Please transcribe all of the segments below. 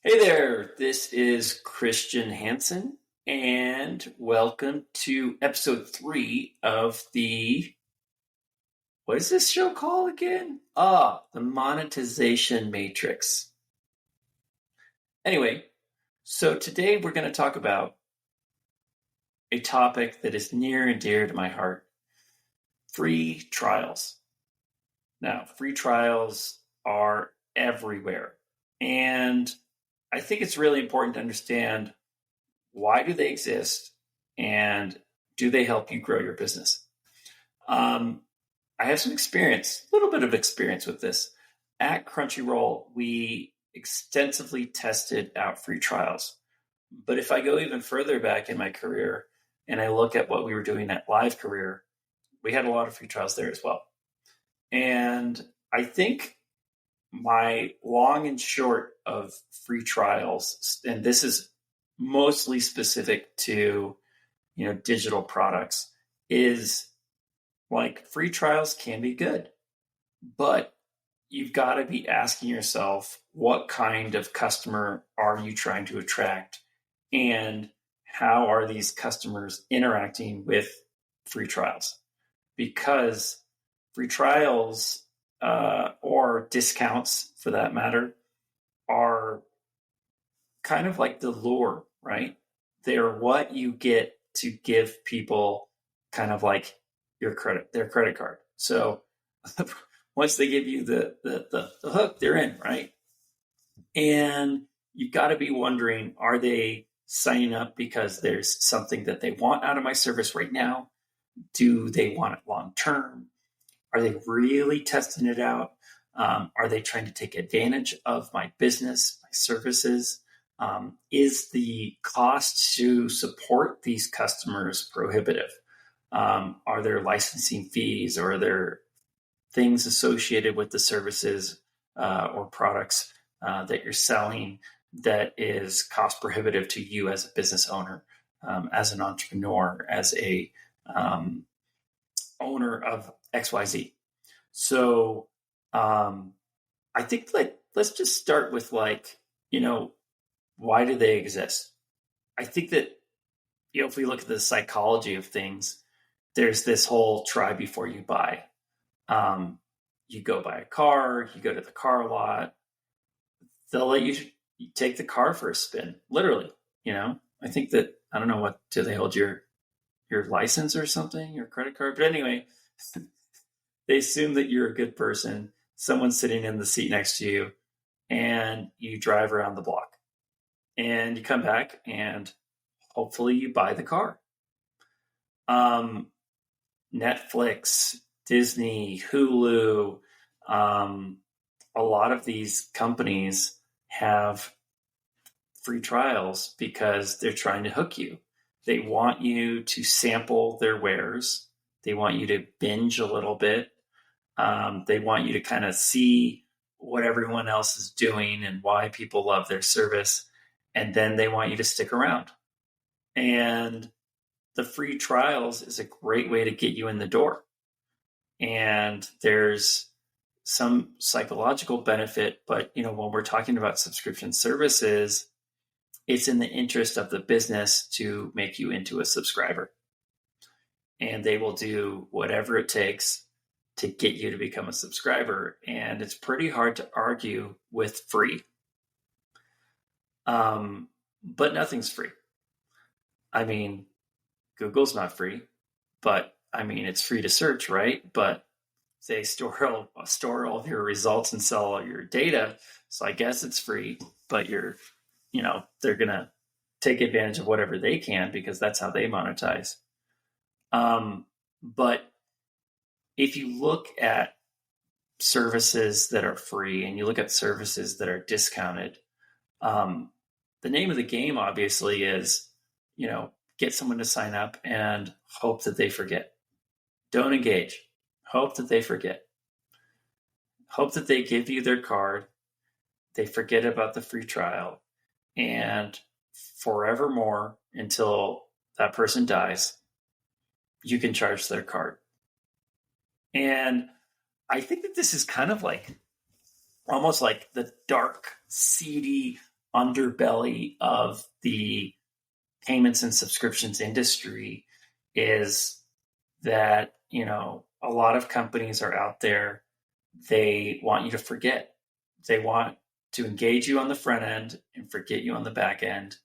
Hey there, this is Christian Hansen, and welcome to episode 3 of what is this show called again? The Monetization Matrix. Anyway, so today we're going to talk about a topic that is near and dear to my heart: free trials. Now, free trials are everywhere, and I think it's really important to understand, why do they exist, and do they help you grow your business? I have some experience, a little bit of experience with this. At Crunchyroll, we extensively tested out free trials. But if I go even further back in my career and I look at what we were doing at Live Career, we had a lot of free trials there as well. And I think my long and short of free trials, and this is mostly specific to digital products, is like, free trials can be good, but you've got to be asking yourself, what kind of customer are you trying to attract, and how are these customers interacting with free trials? Because free trials, or discounts for that matter, are kind of like the lure, right? They're what you get to give people, kind of like their credit card. So once they give you the hook, they're in, right? And you've got to be wondering, are they signing up because there's something that they want out of my service right now? Do they want it long term? Are they really testing it out? Are they trying to take advantage of my business, my services? Is the cost to support these customers prohibitive? Are there licensing fees, or are there things associated with the services or products that you're selling that is cost prohibitive to you as a business owner, as an entrepreneur, as a owner of XYZ? So I think, let's just start with, why do they exist? I think that, if we look at the psychology of things, there's this whole try before you buy. You go buy a car, you go to the car lot, they'll let you take the car for a spin, literally. I think that, I don't know, do they hold your license or something, your credit card? But anyway, they assume that you're a good person, someone's sitting in the seat next to you, and you drive around the block. And you come back, and hopefully you buy the car. Netflix, Disney, Hulu, a lot of these companies have free trials because they're trying to hook you. They want you to sample their wares. They want you to binge a little bit. They want you to kind of see what everyone else is doing and why people love their service. And then they want you to stick around. And the free trials is a great way to get you in the door. And there's some psychological benefit, but when we're talking about subscription services, it's in the interest of the business to make you into a subscriber. And they will do whatever it takes to get you to become a subscriber. And it's pretty hard to argue with free. But nothing's free. I mean, Google's not free, but it's free to search, right? But they store all of your results and sell all your data. So I guess it's free, but they're going to take advantage of whatever they can, because that's how they monetize. But if you look at services that are free and you look at services that are discounted, the name of the game obviously is, get someone to sign up and hope that they forget. Don't engage. Hope that they forget. Hope that they give you their card, they forget about the free trial, and forevermore, until that person dies, you can charge their card. And I think that this is kind of like, almost like the dark, seedy underbelly of the payments and subscriptions industry is that, a lot of companies are out there. They want you to forget. They want to engage you on the front end and forget you on the back end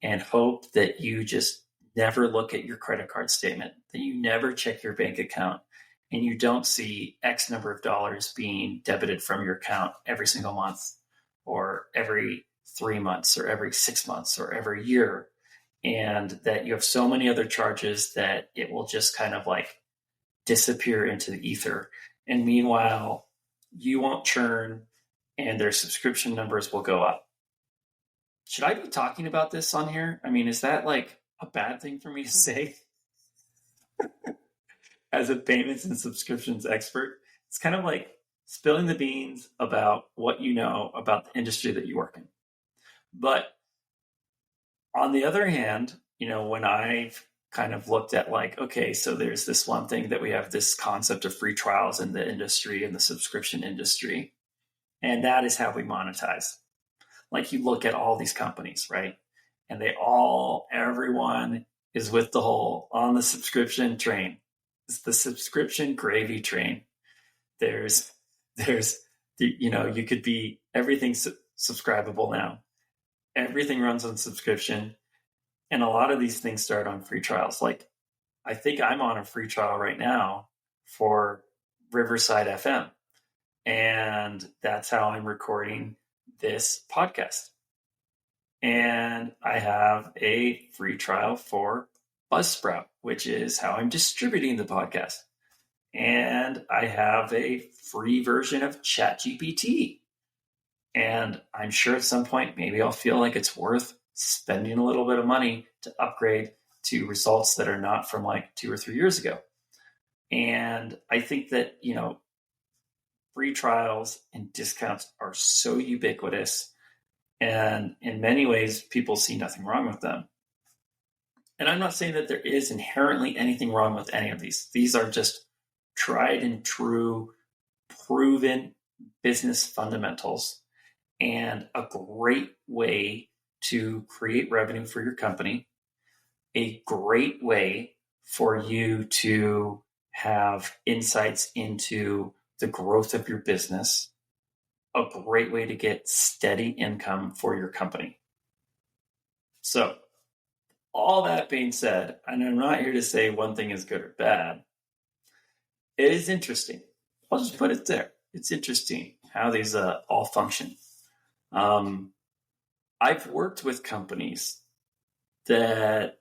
and hope that you just never look at your credit card statement, that you never check your bank account, and you don't see X number of dollars being debited from your account every single month or every 3 months or every 6 months or every year. And that you have so many other charges that it will just kind of like disappear into the ether. And meanwhile, you won't churn and their subscription numbers will go up. Should I be talking about this on here? I mean, is that like a bad thing for me to say as a payments and subscriptions expert? It's kind of like spilling the beans about what you know about the industry that you work in. But on the other hand, when I've kind of looked at like, okay, so there's this one thing that we have this concept of free trials in the industry, in the subscription industry, and that is how we monetize. Like you look at all these companies, right? And everyone is with the whole on the subscription train. It's the subscription gravy train. There's you could be everything's subscribable now. Everything runs on subscription. And a lot of these things start on free trials. Like I think I'm on a free trial right now for Riverside FM. And that's how I'm recording this podcast. And I have a free trial for Buzzsprout, which is how I'm distributing the podcast. And I have a free version of ChatGPT. And I'm sure at some point, maybe I'll feel like it's worth spending a little bit of money to upgrade to results that are not from like 2 or 3 years ago. And I think that, free trials and discounts are so ubiquitous. And in many ways, people see nothing wrong with them. And I'm not saying that there is inherently anything wrong with any of these. These are just tried and true, proven business fundamentals and a great way to create revenue for your company, a great way for you to have insights into the growth of your business, a great way to get steady income for your company. So, all that being said, and I'm not here to say one thing is good or bad, it is interesting. I'll just put it there. It's interesting how these all function. I've worked with companies that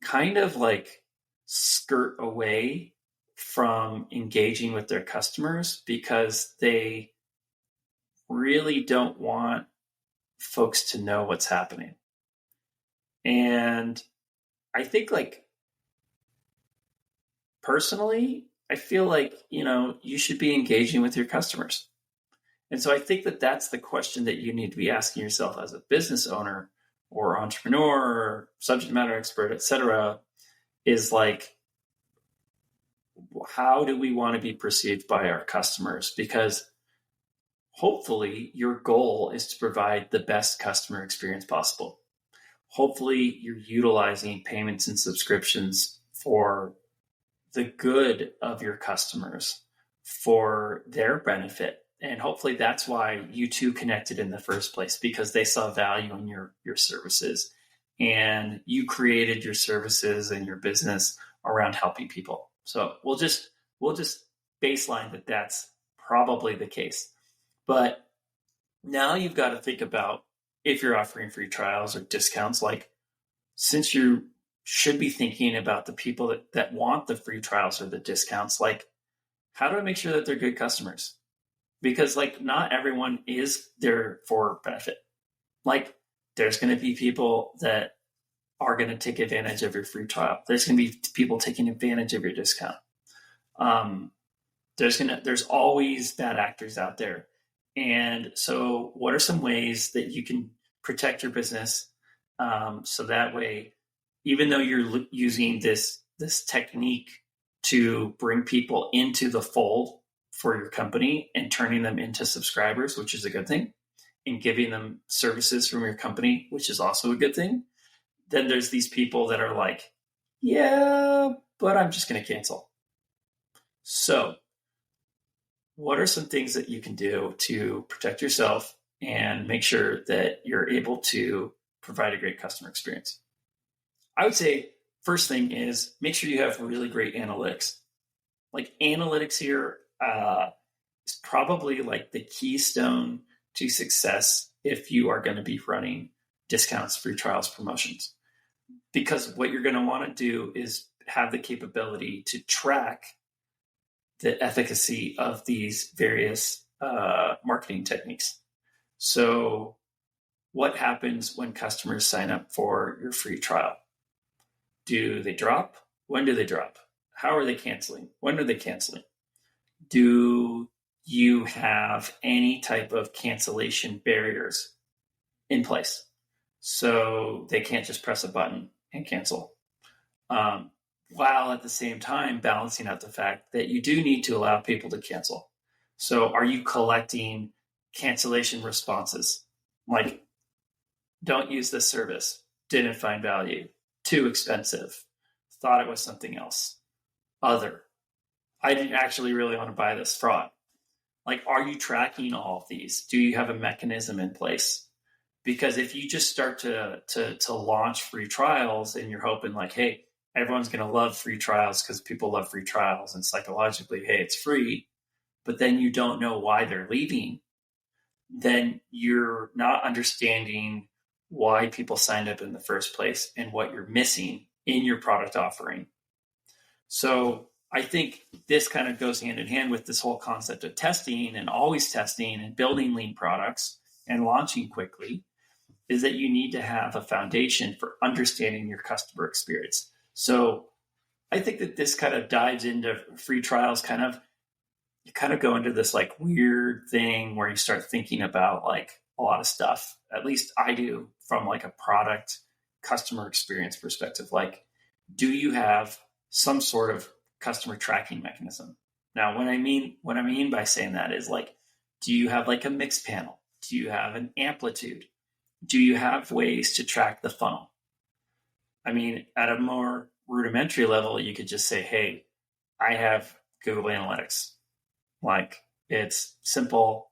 kind of like skirt away from engaging with their customers because they really don't want folks to know what's happening. And I think like personally, I feel like, you should be engaging with your customers. And so I think that that's the question that you need to be asking yourself as a business owner or entrepreneur or subject matter expert, et cetera, is like, how do we want to be perceived by our customers? Because hopefully your goal is to provide the best customer experience possible. Hopefully you're utilizing payments and subscriptions for the good of your customers, for their benefit. And hopefully that's why you two connected in the first place, because they saw value in your services and you created your services and your business around helping people. So we'll just baseline that that's probably the case. But now you've got to think about if you're offering free trials or discounts, like since you should be thinking about the people that want the free trials or the discounts, like how do I make sure that they're good customers? Because like not everyone is there for benefit. Like there's going to be people that are going to take advantage of your free trial. There's going to be people taking advantage of your discount. There's always bad actors out there. And so what are some ways that you can protect your business so that way, even though you're using this technique to bring people into the fold for your company and turning them into subscribers, which is a good thing, and giving them services from your company, which is also a good thing. Then there's these people that are like, yeah, but I'm just going to cancel. So what are some things that you can do to protect yourself and make sure that you're able to provide a great customer experience? I would say first thing is make sure you have really great analytics. Like analytics here is probably like the keystone to success if you are going to be running discounts, free trials, promotions. Because what you're going to want to do is have the capability to track the efficacy of these various marketing techniques. So what happens when customers sign up for your free trial? Do they drop? When do they drop? How are they canceling? When are they canceling? Do you have any type of cancellation barriers in place so they can't just press a button and cancel? While at the same time balancing out the fact that you do need to allow people to cancel. So are you collecting cancellation responses? Like, don't use this service, didn't find value, too expensive, thought it was something else, other, I didn't actually really want to buy this, fraud. Like, are you tracking all of these? Do you have a mechanism in place? Because if you just start to launch free trials and you're hoping like, hey, everyone's going to love free trials because people love free trials and psychologically, hey, it's free, but then you don't know why they're leaving, then you're not understanding why people signed up in the first place and what you're missing in your product offering. So I think this kind of goes hand in hand with this whole concept of testing and always testing and building lean products and launching quickly, is that you need to have a foundation for understanding your customer experience. So I think that this kind of dives into free trials, you kind of go into this like weird thing where you start thinking about like a lot of stuff. At least I do, from like a product customer experience perspective. Like, do you have some sort of customer tracking mechanism? Now, what I mean by saying that is like, do you have like a mix panel? Do you have an amplitude? Do you have ways to track the funnel? I mean, at a more rudimentary level, you could just say, hey, I have Google Analytics. Like, it's simple,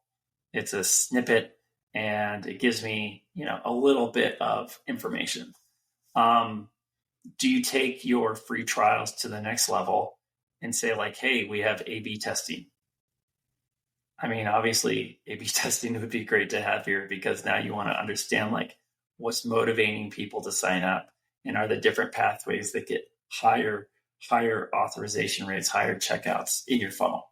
it's a snippet, and it gives me, a little bit of information. Do you take your free trials to the next level and say like, hey, we have A/B testing? I mean, obviously A/B testing would be great to have here, because now you want to understand like what's motivating people to sign up, and are the different pathways that get higher authorization rates, higher checkouts in your funnel.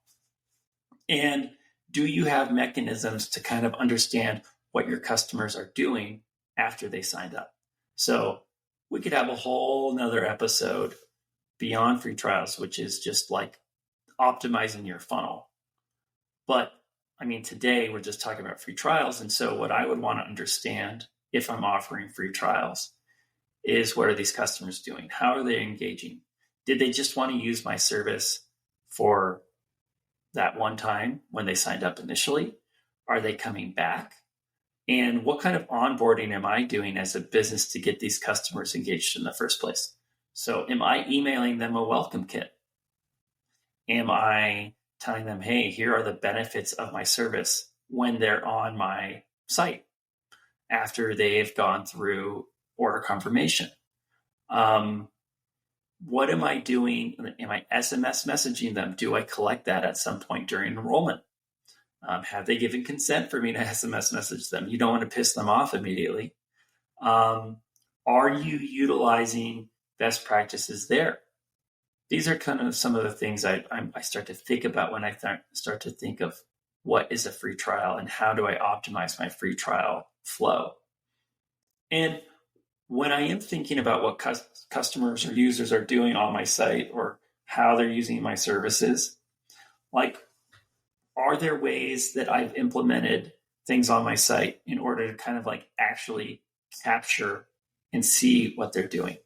And do you have mechanisms to kind of understand what your customers are doing after they signed up? So we could have a whole nother episode beyond free trials, which is just like optimizing your funnel. But I mean, today we're just talking about free trials. And so what I would want to understand if I'm offering free trials is, what are these customers doing? How are they engaging? Did they just want to use my service for that one time when they signed up initially? Are they coming back? And what kind of onboarding am I doing as a business to get these customers engaged in the first place? So am I emailing them a welcome kit? Am I telling them, hey, here are the benefits of my service when they're on my site after they've gone through order confirmation? What am I doing? Am I SMS messaging them? Do I collect that at some point during enrollment? Have they given consent for me to SMS message them? You don't want to piss them off immediately. Are you utilizing best practices there? These are kind of some of the things I start to think about when I start to think of what is a free trial and how do I optimize my free trial flow. And when I am thinking about what customers or users are doing on my site or how they're using my services, like, are there ways that I've implemented things on my site in order to kind of like actually capture and see what they're doing?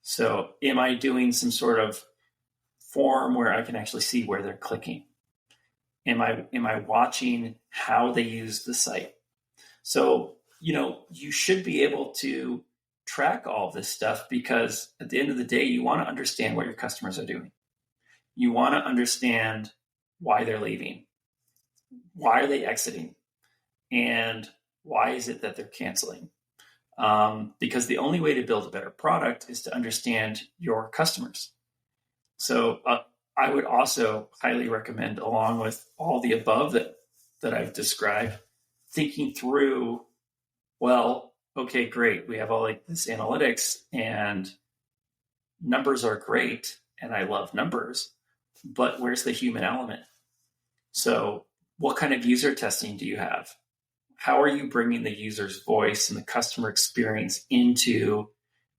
So am I doing some sort of form where I can actually see where they're clicking? Am I watching how they use the site? So, you should be able to track all this stuff, because at the end of the day, you want to understand what your customers are doing. You want to understand why they're leaving, why are they exiting, and why is it that they're canceling? Because the only way to build a better product is to understand your customers. So I would also highly recommend, along with all the above that I've described, thinking through, well, okay, great. We have all this analytics, and numbers are great, and I love numbers, but where's the human element? So what kind of user testing do you have? How are you bringing the user's voice and the customer experience into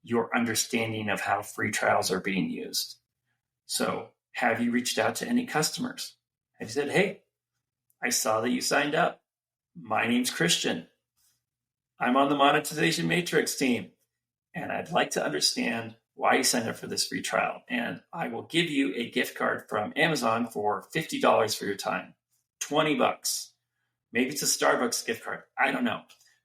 your understanding of how free trials are being used? So have you reached out to any customers? Have you said, hey, I saw that you signed up. My name's Christian. I'm on the monetization matrix team, and I'd like to understand why you signed up for this free trial. And I will give you a gift card from Amazon for $50 for your time, $20. Maybe it's a Starbucks gift card. I don't know.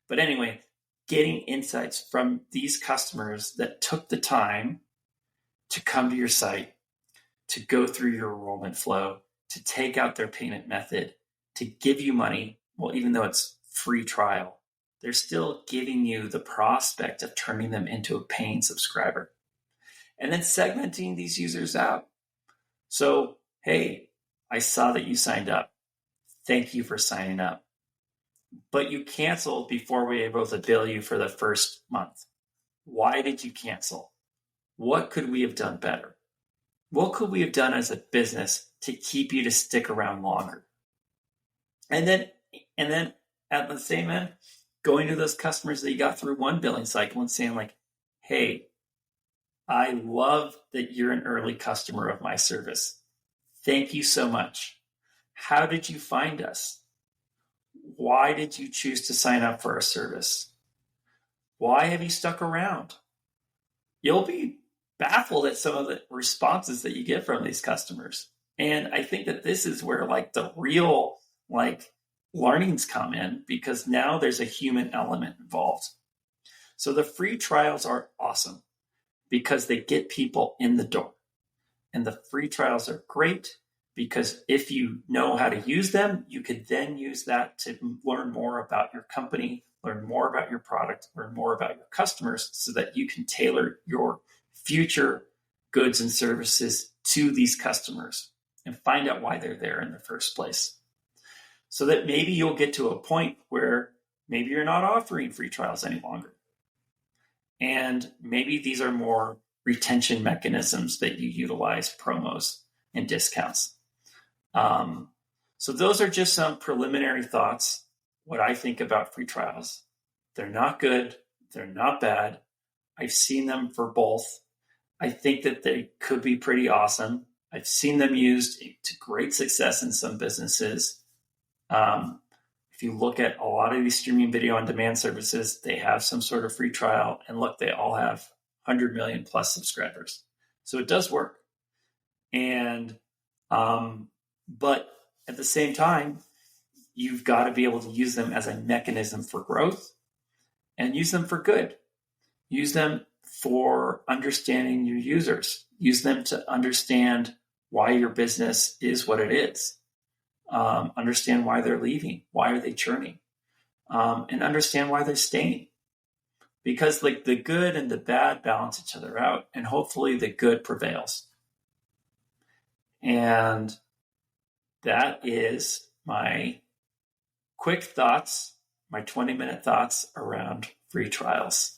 But anyway, getting insights from these customers that took the time to come to your site, to go through your enrollment flow, to take out their payment method, to give you money. Well, even though it's free trial, they're still giving you the prospect of turning them into a paying subscriber. And then segmenting these users out. So, hey, I saw that you signed up. Thank you for signing up. But you canceled before we were able to bill you for the first month. Why did you cancel? What could we have done better? What could we have done as a business to keep you to stick around longer? And then at the same end, going to those customers that you got through one billing cycle and saying hey, I love that you're an early customer of my service. Thank you so much. How did you find us? Why did you choose to sign up for our service? Why have you stuck around? You'll be baffled at some of the responses that you get from these customers. And I think that this is where the real learnings come in, because now there's a human element involved. So the free trials are awesome because they get people in the door. And the free trials are great because if you know how to use them, you could then use that to learn more about your company, learn more about your product, learn more about your customers, so that you can tailor your future goods and services to these customers and find out why they're there in the first place. So that maybe you'll get to a point where maybe you're not offering free trials any longer. And maybe these are more retention mechanisms that you utilize, promos and discounts. So those are just some preliminary thoughts, what I think about free trials. They're not good. They're not bad. I've seen them for both. I think that they could be pretty awesome. I've seen them used to great success in some businesses. If you look at a lot of these streaming video on demand services, they have some sort of free trial, and look, they all have 100 million plus subscribers. So it does work. And, but at the same time, you've got to be able to use them as a mechanism for growth and use them for good. Use them for understanding your users. Use them to understand why your business is what it is. Understand why they're leaving. Why are they churning? And understand why they're staying. Because the good and the bad balance each other out, and hopefully the good prevails. And that is my quick thoughts, my 20-minute thoughts around free trials.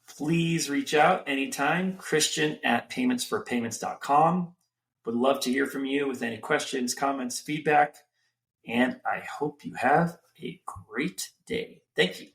Please reach out anytime, Christian@paymentsforpayments.com. Would love to hear from you with any questions, comments, feedback, and I hope you have a great day. Thank you.